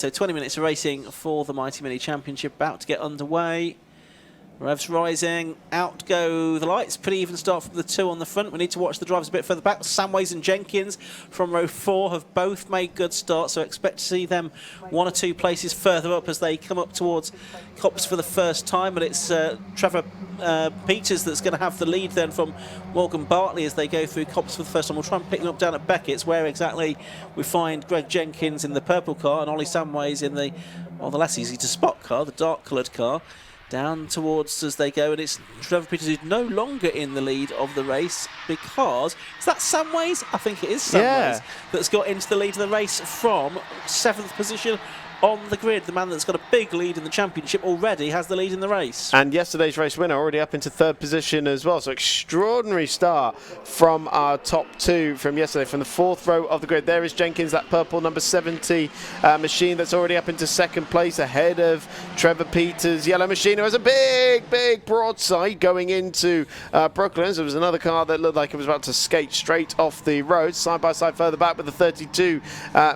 So 20 minutes of racing for the Mighty Mini Championship about to get underway. Revs rising, out go the lights. Pretty even start from the two on the front. We need to watch the drivers a bit further back. Samways and Jenkins from row 4 have both made good starts, so expect to see them one or two places further up as they come up towards Copse for the first time. But it's Trevor Peters that's going to have the lead then from Morgan Bartley as they go through Copse for the first time. We'll try and pick them up down at Beckett's, where exactly we find Greg Jenkins in the purple car and Ollie Samways in the less easy to spot car, the dark coloured car. Down towards as they go, and it's Trevor Peters who's no longer in the lead of the race because is that Samways? I think it is Samways that's got into the lead of the race from 7th position on the grid. The man that's got a big lead in the championship already has the lead in the race. And yesterday's race winner already up into 3rd position as well. So extraordinary start from our top two from yesterday, from the 4th row of the grid. There is Jenkins, that purple number 70 machine that's already up into 2nd place ahead of Trevor Peters' yellow machine, who has a big broadside going into Brooklands. There was another car that looked like it was about to skate straight off the road. Side by side further back with the 32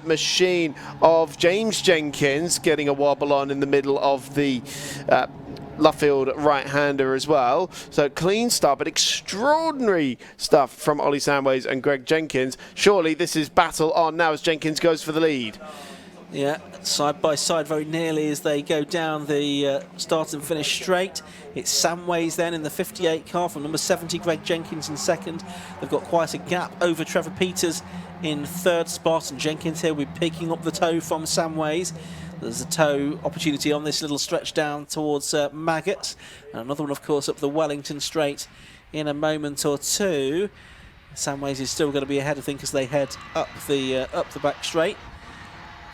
machine of James Jenkins getting a wobble on in the middle of the Luffield right-hander as well. So clean start, but extraordinary stuff from Ollie Samways and Greg Jenkins. Surely this is battle on now as Jenkins goes for the lead. Yeah, side by side very nearly as they go down the start and finish straight. It's Samways then in the 58 car from number 70, Greg Jenkins in 2nd. They've got quite a gap over Trevor Peters in 3rd spot, and Jenkins here will be picking up the toe from Samways. There's a toe opportunity on this little stretch down towards Maggots, and another one of course up the Wellington straight in a moment or two. Samways is still going to be ahead, I think, as they head up the back straight.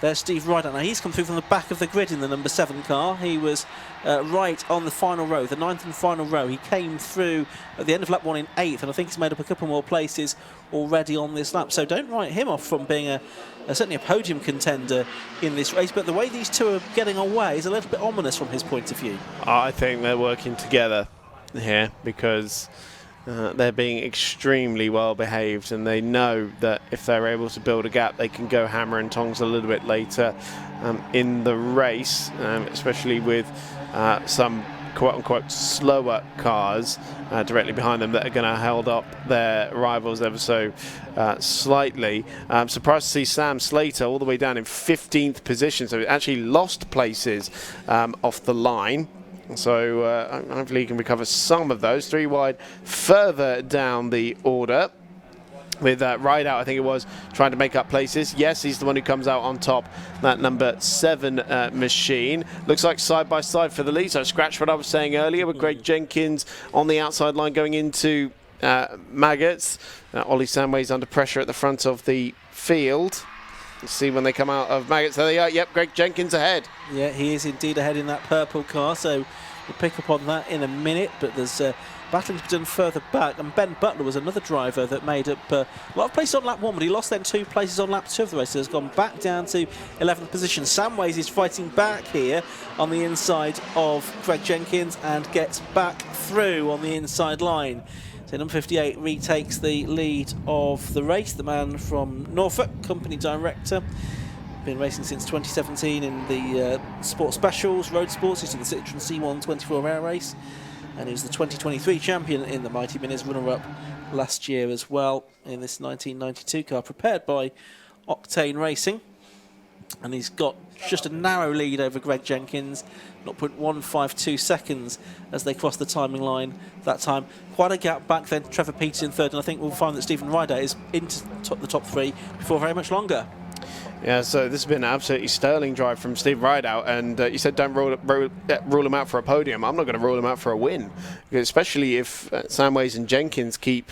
There's Steve Rideout. Now he's come through from the back of the grid in the number 7 car. He was right on the final row, the 9th and final row. He came through at the end of lap 1 in 8th, and I think he's made up a couple more places already on this lap. So don't write him off from being certainly a podium contender in this race. But the way these two are getting away is a little bit ominous from his point of view. I think they're working together here because they're being extremely well behaved, and they know that if they're able to build a gap, they can go hammer and tongs a little bit later in the race, especially with some quote-unquote slower cars directly behind them that are going to hold up their rivals ever so slightly. I'm surprised to see Sam Slater all the way down in 15th position, so he actually lost places off the line. So hopefully he can recover some of those. 3 wide further down the order with Rideout, I think it was, trying to make up places. Yes, he's the one who comes out on top, that number 7 machine. Looks like side by side for the lead. So scratch what I was saying earlier with Greg Jenkins on the outside line going into Maggots. Ollie Samways under pressure at the front of the field. Let's see when they come out of Maggots. There they are. Yep, Greg Jenkins ahead. Yeah, he is indeed ahead in that purple car, so we'll pick up on that in a minute. But there's battling to be done further back, and Ben Butler was another driver that made up a lot of places on lap 1, but he lost then 2 places on lap 2 of the race, so has gone back down to 11th position. Samways is fighting back here on the inside of Greg Jenkins and gets back through on the inside line. So number 58 retakes the lead of the race. The man from Norfolk, company director, been racing since 2017 in the Sport Specials, Road Sports. He's in the Citroen C1 24-hour race, and he was the 2023 champion in the Mighty Minis, runner-up last year as well in this 1992 car, prepared by Octane Racing. And he's got just a narrow lead over Greg Jenkins, 0.152 seconds as they cross the timing line that time. Quite a gap back then. Trevor Peters in 3rd, and I think we'll find that Stephen Rideout is into the top 3 before very much longer. Yeah, so this has been an absolutely sterling drive from Steve Rideout, and you said don't rule him out for a podium. I'm not going to rule him out for a win, especially if Samways and Jenkins keep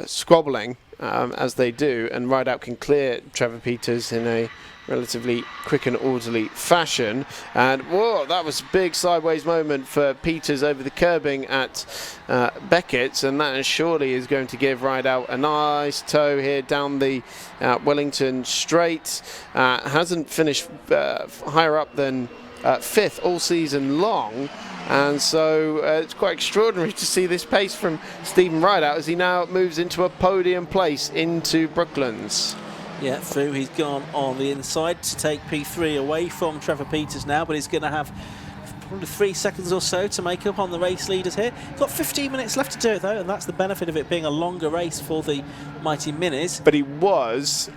squabbling as they do, and Rideout can clear Trevor Peters in a relatively quick and orderly fashion. And whoa, that was a big sideways moment for Peters over the curbing at Beckett's, and that surely is going to give Rideout a nice toe here down the Wellington straight. Hasn't finished higher up than 5th all season long, and so it's quite extraordinary to see this pace from Stephen Rideout as he now moves into a podium place into Brooklands. Yeah, through. He's gone on the inside to take P3 away from Trevor Peters now, but he's going to have probably 3 seconds or so to make up on the race leaders here. Got 15 minutes left to do it though, and that's the benefit of it being a longer race for the mighty Minis. But he was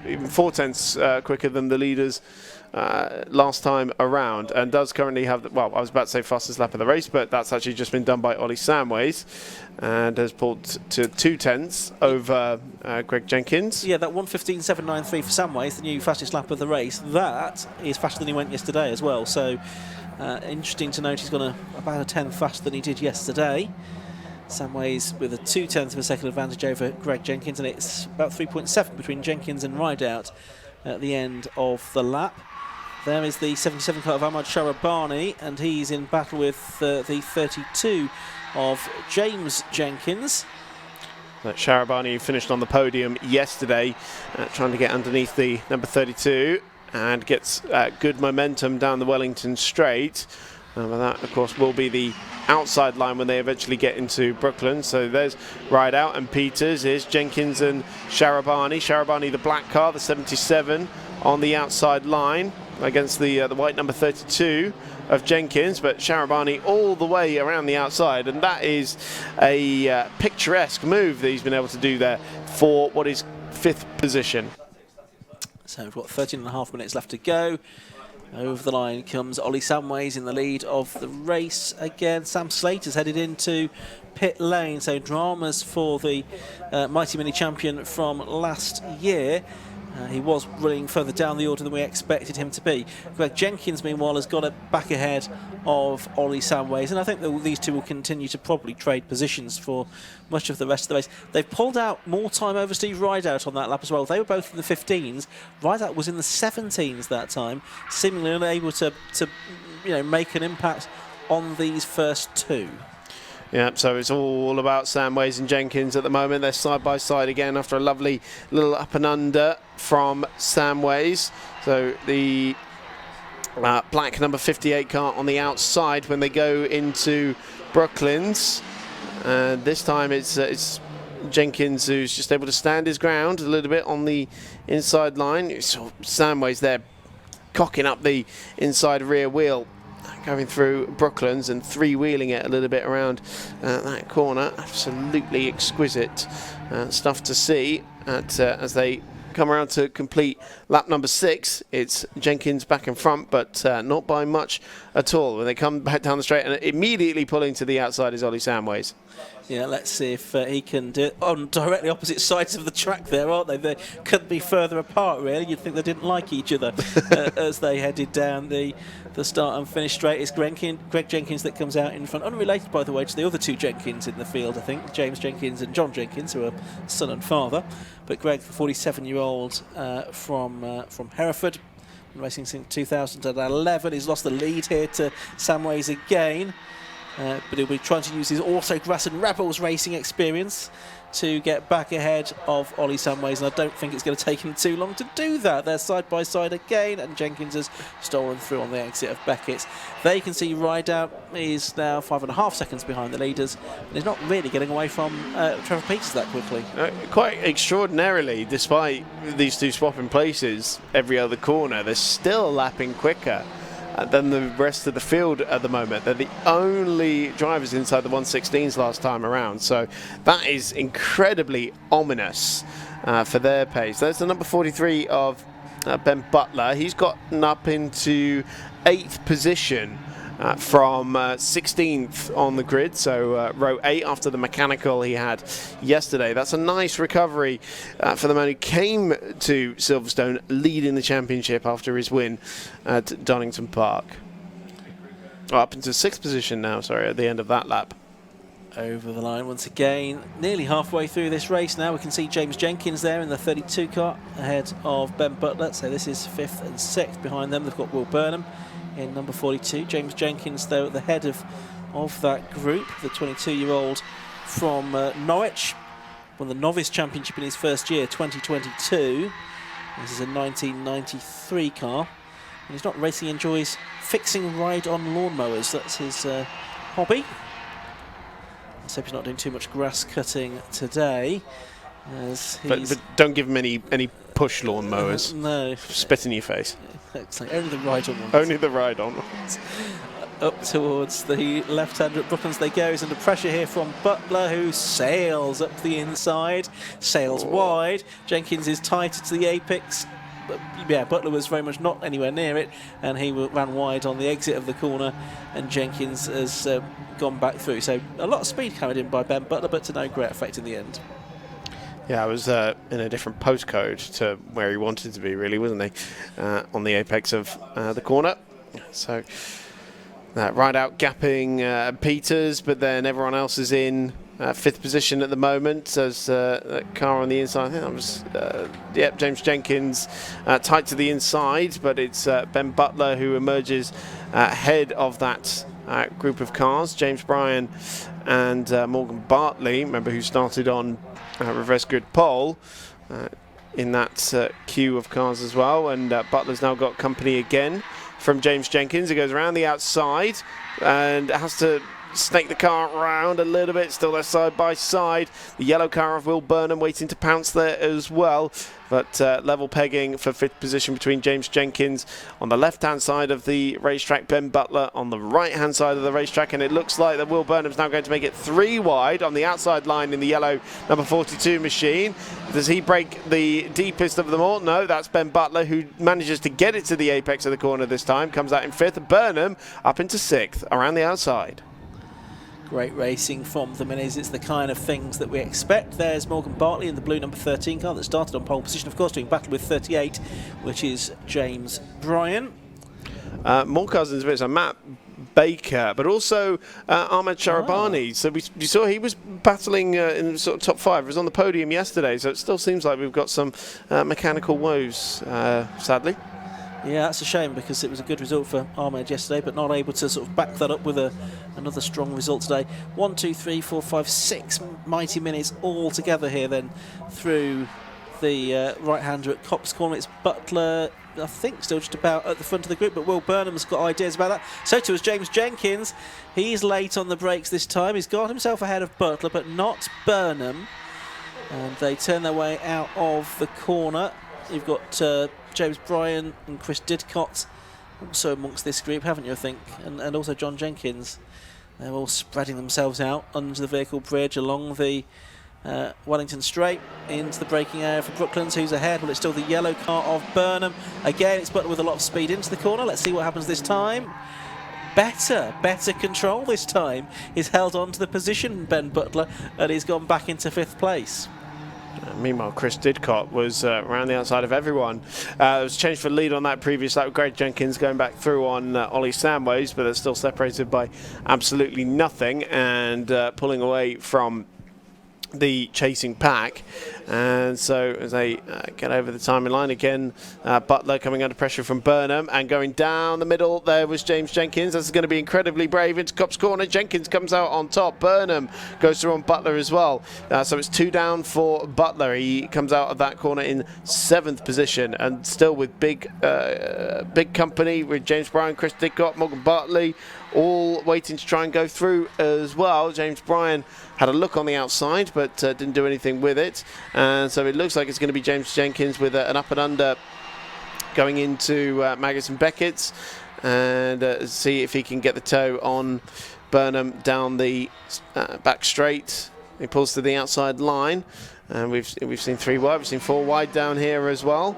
even 4 tenths quicker than the leaders last time around, and does currently have, well, I was about to say fastest lap of the race, but that's actually just been done by Ollie Samways, and has pulled to 2 tenths over Greg Jenkins. Yeah, that 1:15.793 for Samways, the new fastest lap of the race, that is faster than he went yesterday as well. So interesting to note he's gone about a tenth faster than he did yesterday. Samways with a 0.2 of a second advantage over Greg Jenkins, and it's about 3.7 between Jenkins and Rideout at the end of the lap. There is the 77 car of Ahmad Sharabani, and he's in battle with the 32 of James Jenkins. Sharabani finished on the podium yesterday, trying to get underneath the number 32, and gets good momentum down the Wellington Straight. But that, of course, will be the outside line when they eventually get into Brooklyn. So there's Rideout and Peters. Here's Jenkins and Sharabani. Sharabani, the black car, the 77, on the outside line against the white number 32 of Jenkins, but Sharabani all the way around the outside, and that is a picturesque move that he's been able to do there for what is 5th position. So we've got 13.5 minutes left to go. Over the line comes Ollie Samways in the lead of the race again. Sam Slater's headed into pit lane, so dramas for the Mighty Mini champion from last year. He was running further down the order than we expected him to be. Greg Jenkins, meanwhile, has got it back ahead of Ollie Samways, and I think that these two will continue to probably trade positions for much of the rest of the race. They've pulled out more time over Steve Rideout on that lap as well. They were both in the 15s. Rideout was in the 17s that time, seemingly unable to make an impact on these first two. Yeah, so it's all about Samways and Jenkins at the moment. They're side by side again after a lovely little up and under from Samways. So the black number 58 car on the outside when they go into Brooklands. And this time it's Jenkins who's just able to stand his ground a little bit on the inside line. You saw Samways there cocking up the inside rear wheel, going through Brooklands and three-wheeling it a little bit around that corner. Absolutely exquisite stuff to see as they come around to complete lap number 6. It's Jenkins back in front, but not by much at all. When they come back down the straight, and immediately pulling to the outside is Ollie Samways. Yeah, let's see if he can do it on directly opposite sides of the track there, aren't they? They couldn't be further apart, really. You'd think they didn't like each other as they headed down the start and finish straight. It's Greg Jenkins that comes out in front, unrelated, by the way, to the other two Jenkins in the field, I think, James Jenkins and John Jenkins, who are son and father. But Greg, the 47-year-old from Hereford, racing since 2011. He's lost the lead here to Samways again. But he'll be trying to use his Autograss and Rebels racing experience to get back ahead of Ollie Samways, and I don't think it's going to take him too long to do that. They're side by side again, and Jenkins has stolen through on the exit of Beckett's. There you can see Rideout is now 5.5 seconds behind the leaders, and he's not really getting away from Trevor Peters that quickly. Quite extraordinarily, despite these two swapping places every other corner, they're still lapping quicker than the rest of the field at the moment. They're the only drivers inside the 116s last time around, so that is incredibly ominous for their pace. There's the number 43 of Ben Butler. He's gotten up into 8th position from 16th on the grid, so row 8 after the mechanical he had yesterday. That's a nice recovery for the man who came to Silverstone leading the championship after his win at Donington Park. Up into 6th position now, sorry, at the end of that lap. Over the line once again, nearly halfway through this race now. We can see James Jenkins there in the 32 car ahead of Ben Butler, so this is 5th and 6th. Behind them they've got Will Burnham in number 42. James Jenkins, though, at the head of that group, the 22-year-old from Norwich, won the novice championship in his first year, 2022. This is a 1993 car, and he's not racing, he enjoys fixing ride-on lawnmowers. That's his hobby. Let's hope he's not doing too much grass cutting today. But don't give him any push lawnmowers. No. Spit in your face. Excellent. Only the ride-on ones. Only the ride-on ones. Up towards the left-hander at Brooklands they go. He's under pressure here from Butler, who sails up the inside, sails wide. Jenkins is tighter to the apex. But yeah, Butler was very much not anywhere near it, and he ran wide on the exit of the corner, and Jenkins has gone back through. So a lot of speed carried in by Ben Butler, but to no great effect in the end. Yeah, I was in a different postcode to where he wanted to be, really, wasn't he? On the apex of the corner. So right out gapping Peters, but then everyone else is in fifth position at the moment as that car on the inside. I think that was James Jenkins tight to the inside, but it's Ben Butler who emerges ahead of that group of cars. James Bryan and Morgan Bartley, remember, who started on reverse grid pole in that queue of cars as well, and Butler's now got company again from James Jenkins. He goes around the outside and has to snake the car around a little bit, still there side by side. The yellow car of Will Burnham waiting to pounce there as well, but level pegging for fifth position between James Jenkins on the left hand side of the racetrack, Ben Butler on the right hand side of the racetrack, and it looks like that Will Burnham's now going to make it 3 wide on the outside line in the yellow number 42 machine. Does he break the deepest of them all? No, that's Ben Butler, who manages to get it to the apex of the corner this time, comes out in fifth. Burnham up into sixth around the outside. Great racing from the Minis. It's the kind of things that we expect. There's Morgan Bartley in the blue number 13 car that started on pole position, of course, doing battle with 38, which is James Bryan. More cars in the bit, so Matt Baker, but also Ahmed Sharabani. So you saw he was battling in the sort of top 5. He was on the podium yesterday, so it still seems like we've got some mechanical woes, sadly. Yeah, that's a shame, because it was a good result for Ahmed yesterday, but not able to sort of back that up with another strong result today. 1, 2, 3, 4, 5, 6 mighty minutes all together here then through the right-hander at Cops Corner. It's Butler, I think, still just about at the front of the group, but Will Burnham's got ideas about that. So too has James Jenkins. He's late on the brakes this time. He's got himself ahead of Butler, but not Burnham. And they turn their way out of the corner. You've got James Bryan and Chris Didcott also amongst this group, haven't you, I think? And also John Jenkins. They're all spreading themselves out under the vehicle bridge along the Wellington Straight into the braking area for Brooklands. Who's ahead? Well, it's still the yellow car of Burnham. Again, it's Butler with a lot of speed into the corner. Let's see what happens this time. Better control this time. He's held on to the position, Ben Butler, and he's gone back into 5th place. Meanwhile, Chris Didcott was around the outside of everyone. It was changed for lead on that previous lap. Greg Jenkins going back through on Ollie Samways, but they're still separated by absolutely nothing, and pulling away from the chasing pack. And so as they get over the timing line again, Butler coming under pressure from Burnham, and going down the middle there was James Jenkins. This is going to be incredibly brave into Cops Corner. Jenkins comes out on top. Burnham goes through on Butler as well. So it's 2 down for Butler. He comes out of that corner in 7th position, and still with big company with James Bryan, Chris Didcott, Morgan Bartley, all waiting to try and go through as well. James Bryan had a look on the outside, but didn't do anything with it. And so it looks like it's going to be James Jenkins with an up and under going into Magus and Beckett's, and see if he can get the toe on Burnham down the back straight. He pulls to the outside line. And we've seen 3 wide, we've seen 4 wide down here as well.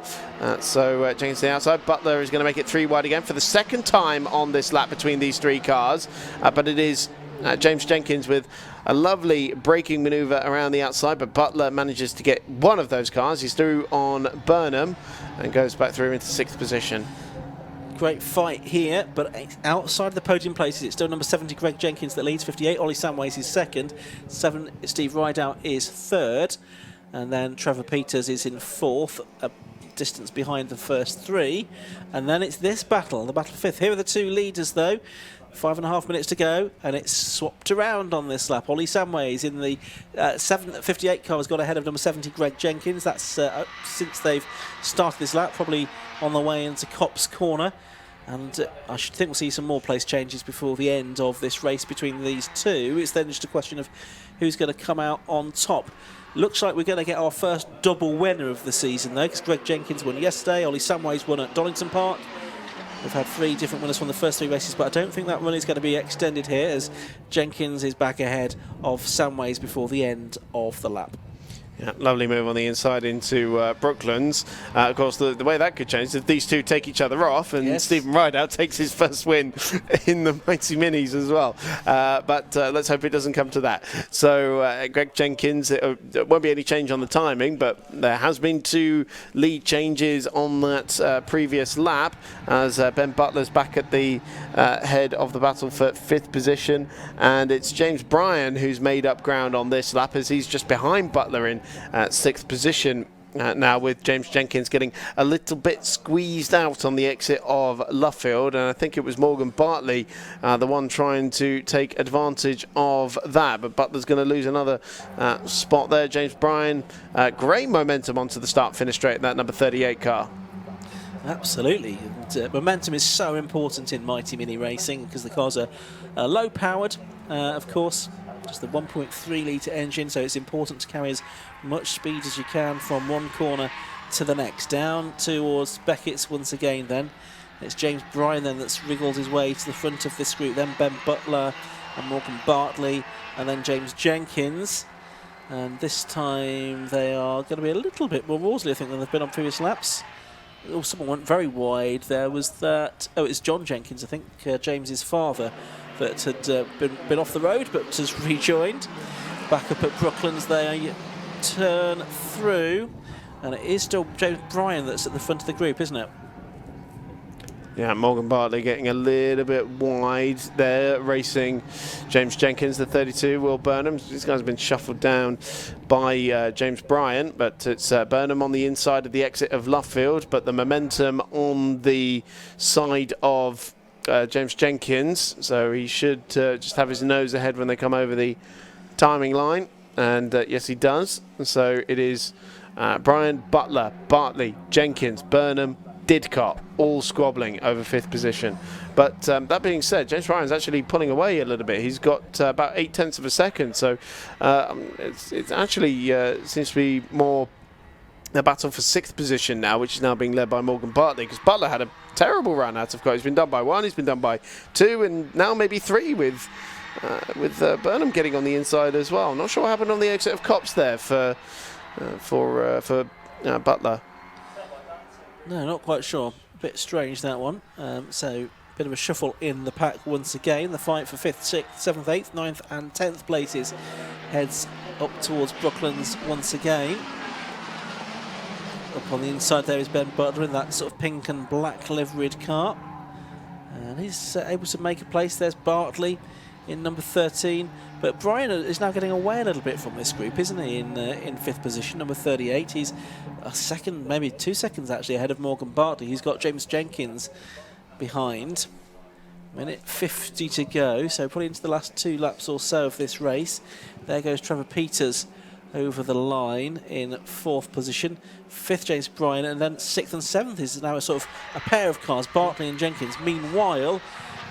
So Jenkins to the outside. Butler is going to make it 3 wide again for the 2nd time on this lap between these 3 cars. But it is James Jenkins with a lovely braking manoeuvre around the outside, but Butler manages to get one of those cars. He's through on Burnham and goes back through into 6th position. Great fight here, but outside the podium places, it's still number 70 Greg Jenkins that leads. 58 Ollie Samways is 2nd. 7 Steve Rideout is 3rd, and then Trevor Peters is in 4th, a distance behind the first 3. And then it's this battle, the battle for 5th. Here are the 2 leaders though. 5.5 minutes to go, and it's swapped around on this lap. Ollie Samways in the 58 car has got ahead of number 70 Greg Jenkins. That's since they've started this lap, probably on the way into Cops Corner. And I should think we'll see some more place changes before the end of this race between these two. It's then just a question of who's going to come out on top. Looks like we're going to get our first double winner of the season, though, because Greg Jenkins won yesterday, Ollie Samways won at Donington Park. We've had 3 different winners from the first 3 races, but I don't think that run is going to be extended here, as Jenkins is back ahead of Samways before the end of the lap. Yeah, lovely move on the inside into Brooklands. Of course, the way that could change is if these two take each other off, and Stephen Rideout takes his first win in the Mighty Minis as well. But let's hope it doesn't come to that. So Greg Jenkins, there won't be any change on the timing, but there has been 2 lead changes on that previous lap, as Ben Butler's back at the head of the battle for 5th position, and it's James Bryan who's made up ground on this lap, as he's just behind Butler in 6th position now, with James Jenkins getting a little bit squeezed out on the exit of Luffield, and I think it was Morgan Bartley the one trying to take advantage of that, but Butler's going to lose another spot there. James Bryan, great momentum onto the start-finish straight in that number 38 car. Absolutely, and momentum is so important in Mighty Mini racing, because the cars are low powered, of course, just the 1.3 litre engine, so it's important to carry as much speed as you can from one corner to the next. Down towards Beckett's once again then. It's James Bryan then that's wriggled his way to the front of this group, then Ben Butler and Morgan Bartley, and then James Jenkins. And this time they are going to be a little bit more Worsley, I think, than they've been on previous laps. Oh, someone went very wide. There was that. Oh, it's John Jenkins, I think, James's father, that had been off the road but has rejoined. Back up at Brooklands, they turn through, and it is still James Bryan that's at the front of the group, isn't it? Yeah, Morgan Bartley getting a little bit wide there, racing James Jenkins, the 32, Will Burnham. These guys have been shuffled down by James Bryan, but it's Burnham on the inside of the exit of Luffield, but the momentum on the side of James Jenkins, so he should just have his nose ahead when they come over the timing line, and yes, he does. So it is Bryan, Butler, Bartley, Jenkins, Burnham, Didcott, all squabbling over 5th position. But that being said, James Bryan's actually pulling away a little bit. He's got about 0.8 of a second, so it's actually seems to be more a battle for 6th position now, which is now being led by Morgan Bartley, because Butler had a terrible run out of car. He's been done by 1, he's been done by 2, and now maybe 3 with Burnham getting on the inside as well. Not sure what happened on the exit of Copse there for Butler. No, not quite sure. A bit strange, that one. So, bit of a shuffle in the pack once again. The fight for 5th, 6th, 7th, 8th, 9th and 10th places heads up towards Brooklands once again. Up on the inside there is Ben Butler in that sort of pink and black liveried car. And he's able to make a place. There's Bartley in number 13. But Bryan is now getting away a little bit from this group, isn't he, in 5th position, number 38. He's a second, maybe 2 seconds actually ahead of Morgan Bartley. He's got James Jenkins behind. Minute 50 to go, so probably into the last 2 laps or so of this race. There goes Trevor Peters over the line in 4th position. 5th, James Bryan, and then 6th and 7th is now a sort of a pair of cars, Bartley and Jenkins. Meanwhile,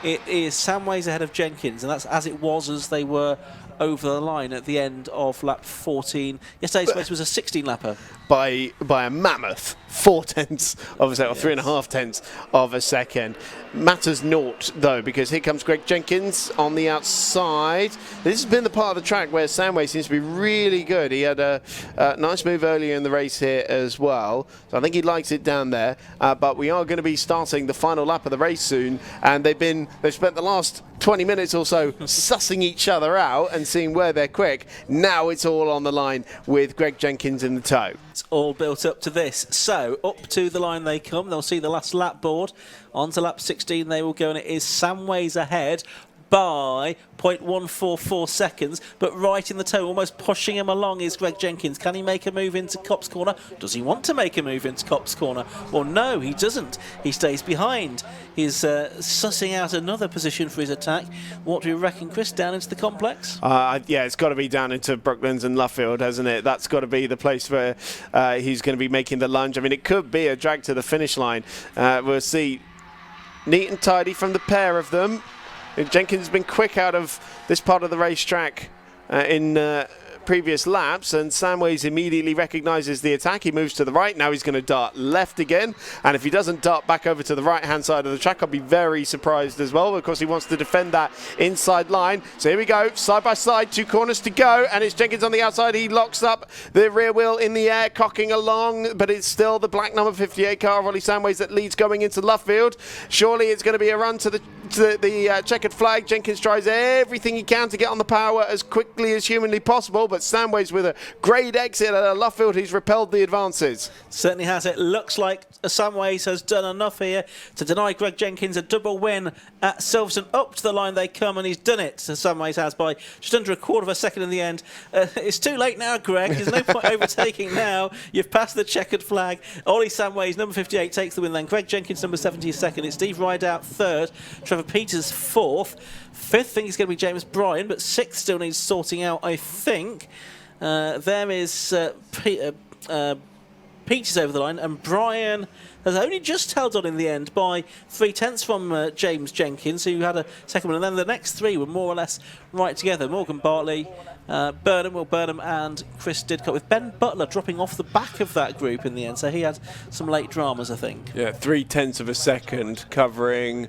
it is Samways ahead of Jenkins, and that's as it was as they were over the line at the end of lap 14. Yesterday's race was a 16-lapper. By a mammoth 0.4 of a second, or 3.5 of a second. Matters naught, though, because here comes Greg Jenkins on the outside. This has been the part of the track where Samway seems to be really good. He had a nice move earlier in the race here as well, so I think he likes it down there. But we are going to be starting the final lap of the race soon, and they've spent the last 20 minutes or so sussing each other out and seeing where they're quick. Now it's all on the line with Greg Jenkins in the tow. It's all built up to this. So up to the line they come. They'll see the last lap board. On to lap 16 they will go, and it is Samways ahead by 0.144 seconds, but right in the toe, almost pushing him along, is Greg Jenkins. Can he make a move into Copse Corner? Does he want to make a move into Copse Corner? Well, no, he doesn't. He stays behind. He's sussing out another position for his attack. What do you reckon, Chris, down into the complex? Yeah, it's got to be down into Brooklands and Luffield, hasn't it? That's got to be the place where he's going to be making the lunge. I mean, it could be a drag to the finish line. We'll see. neat and tidy from the pair of them. Jenkins has been quick out of this part of the racetrack in previous laps, and Samways immediately recognises the attack. He moves to the right. Now he's going to dart left again, and if he doesn't dart back over to the right hand side of the track, I'll be very surprised as well, because he wants to defend that inside line. So here we go, side by side, 2 corners to go, and it's Jenkins on the outside. He locks up the rear wheel in the air, cocking along, but it's still the black number 58 car of Ollie Samways that leads going into Luffield. Surely it's going to be a run to the checkered flag. Jenkins tries everything he can to get on the power as quickly as humanly possible, but Samways with a great exit at Luffield, he's repelled the advances. Certainly has. It looks like Samways has done enough here to deny Greg Jenkins a double win at Silverstone. Up to the line they come, and he's done it. So Samways has by just under a quarter of a second in the end. It's too late now, Greg. There's no point overtaking now. You've passed the checkered flag. Ollie Samways, number 58, takes the win then. Greg Jenkins, number 70, is second. It's Steve Rideout third. Trevor Peters fourth. Fifth, I think is going to be James Bryan, but sixth still needs sorting out, I think. There is Peters over the line, and Bryan has only just held on in the end by 3/10 from James Jenkins, who had a second one, and then the next three were more or less right together. Morgan Bartley, Burnham and Chris Didcott, with Ben Butler dropping off the back of that group in the end, so he had some late dramas, I think. Yeah, 0.3 of a second covering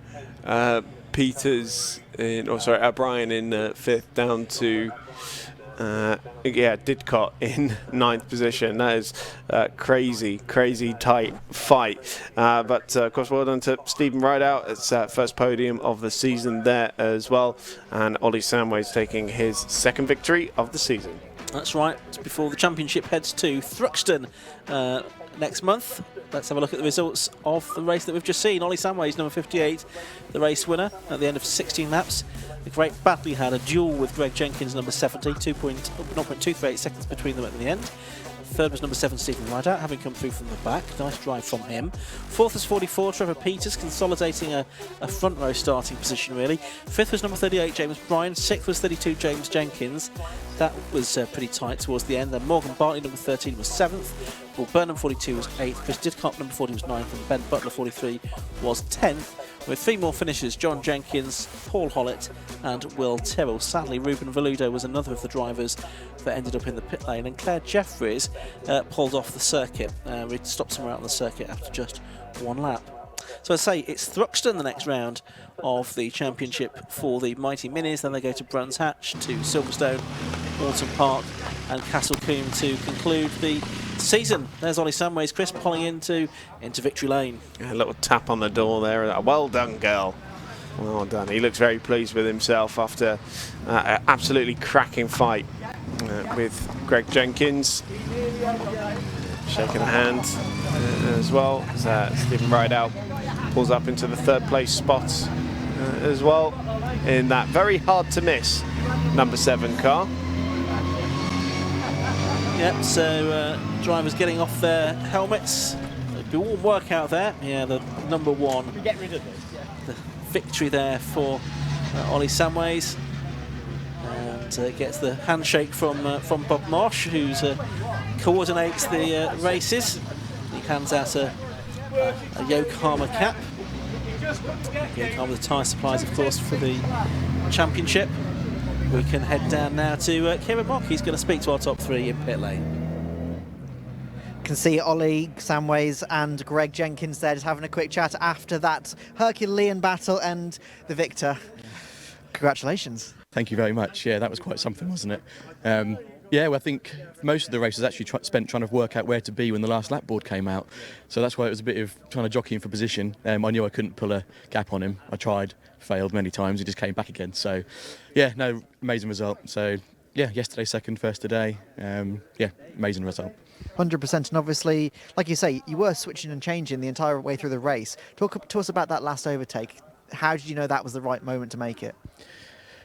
Peters Bryan in fifth, down to Didcott in ninth position. That is crazy tight fight. But of course, well done to Stephen Rideout. It's first podium of the season there as well. And Ollie Samways taking his second victory of the season. That's right. It's before the championship heads to Thruxton next month. Let's have a look at the results of the race that we've just seen. Ollie Samways, number 58, the race winner at the end of 16 laps. A great battle. He had a duel with Greg Jenkins, number 70, 0.238 seconds between them at the end. Third was number 7, Stephen Rideout, having come through from the back. Nice drive from him. Fourth was 44, Trevor Peters, consolidating a front row starting position, really. Fifth was number 38, James Bryan. Sixth was 32, James Jenkins. That was pretty tight towards the end. Then Morgan Bartley, number 13, was 7th. Paul Burnham, 42, was 8th. Chris Didcott, number 40, was 9th. And Ben Butler, 43, was 10th. With 3 more finishers, John Jenkins, Paul Hollett and Will Tyrrell. Sadly, Ruben Veludo was another of the drivers that ended up in the pit lane, and Claire Jeffries pulled off the circuit. We stopped somewhere out on the circuit after just 1 lap. So I say it's Thruxton the next round of the championship for the Mighty Minis. Then they go to Brands Hatch, to Silverstone, Alton Park and Castle Combe to conclude the season. There's Ollie Samways, Chris, pulling into Victory Lane. A little tap on the door there. Well done, girl. Well done. He looks very pleased with himself after an absolutely cracking fight with Greg Jenkins. Shaking a hand as well. Stephen Rideout pulls up into the 3rd place spot as well in that very hard to miss number 7 car. Yep, so drivers getting off their helmets. It'd be warm work out there. Yeah, the number 1. Get rid of this. The victory there for Ollie Samways. And gets the handshake from Bob Marsh, who coordinates the races. He hands out a Yokohama cap. Yokohama, the tyre supplies, of course, for the championship. We can head down now to Kieran Mock. He's going to speak to our top 3 in pit lane. Can see Ollie Samways and Greg Jenkins there just having a quick chat after that Herculean battle, and the victor. Congratulations. Thank you very much. Yeah, that was quite something, wasn't it? Yeah, well, I think most of the race was actually spent trying to work out where to be when the last lap board came out. So that's why it was a bit of trying to jockey him for position. I knew I couldn't pull a gap on him. I tried, failed many times. He just came back again. So, yeah, no, amazing result. So, yeah, yesterday second, first today. Yeah, amazing result. 100%, and obviously, like you say, you were switching and changing the entire way through the race. Talk to us about that last overtake. How did you know that was the right moment to make it?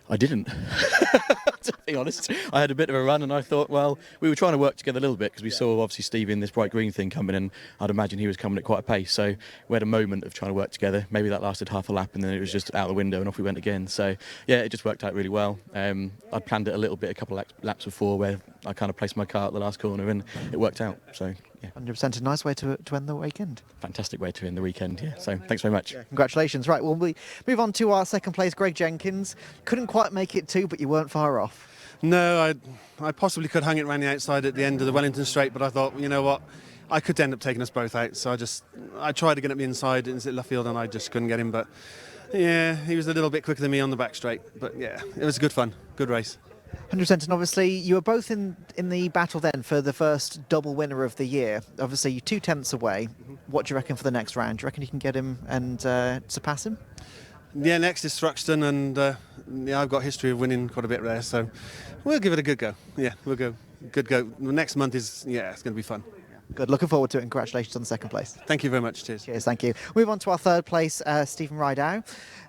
I didn't, to be honest. I had a bit of a run and I thought, well, we were trying to work together a little bit because we saw obviously Steve in this bright green thing coming in. I'd imagine he was coming at quite a pace. So we had a moment of trying to work together. Maybe that lasted half a lap and then it was just out the window and off we went again. So yeah, it just worked out really well. I'd planned it a little bit a couple of laps before where I kind of placed my car at the last corner and it worked out. So Yeah. 100%, a nice way to end the weekend. Fantastic way to end the weekend. Yeah. So thanks very much. Congratulations. Right, well, we move on to our second place, Greg Jenkins. Couldn't quite make it too, but you weren't far off. No, I possibly could hang it around the outside at the end of the Wellington Straight, but I thought, you know what, I could end up taking us both out. So I tried to get up the inside into left field, and I just couldn't get him. But yeah, he was a little bit quicker than me on the back straight. But yeah, it was good fun, good race. 100%, and obviously you were both in the battle then for the first double winner of the year. Obviously you're 2/10 away. What do you reckon for the next round? Do you reckon you can get him and surpass him? Yeah, next is Thruxton, and yeah, I've got history of winning quite a bit there, so we'll give it a good go. Yeah, we'll go. Good go. The next month is, yeah, it's going to be fun. Good, looking forward to it, and congratulations on the second place. Thank you very much. Cheers. Cheers, thank you. Move on to our third place, Stephen Rideow,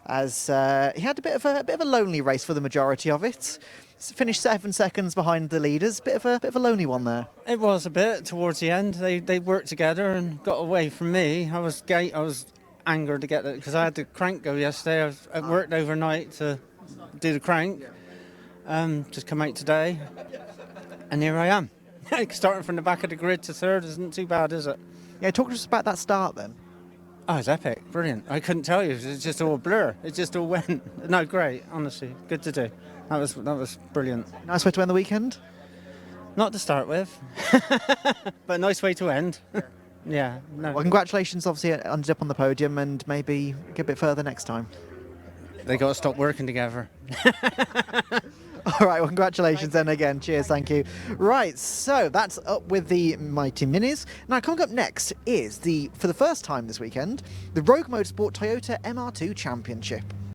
as he had a bit of a lonely race for the majority of it. Finished 7 seconds behind the leaders. Bit of a lonely one there. It was a bit towards the end. They worked together and got away from me. I was angered to get it because I had the crank go yesterday. I worked overnight to do the crank. Just come out today, and here I am. Starting from the back of the grid to third isn't too bad, is it? Yeah, talk to us about that start then. Oh, it's epic, brilliant. I couldn't tell you. It's just all a blur. It just all went. No, great. Honestly, good to do. That was brilliant. Nice way to end the weekend. Not to start with, but a nice way to end. Yeah. No. Well, congratulations. Obviously, ended up on the podium, and maybe get a bit further next time. They got to stop working together. All right, well, congratulations then again. Cheers, thank you. Right, so that's up with the Mighty Minis. Now, coming up next is, for the first time this weekend, the Rogue Motorsport Toyota MR2 Championship.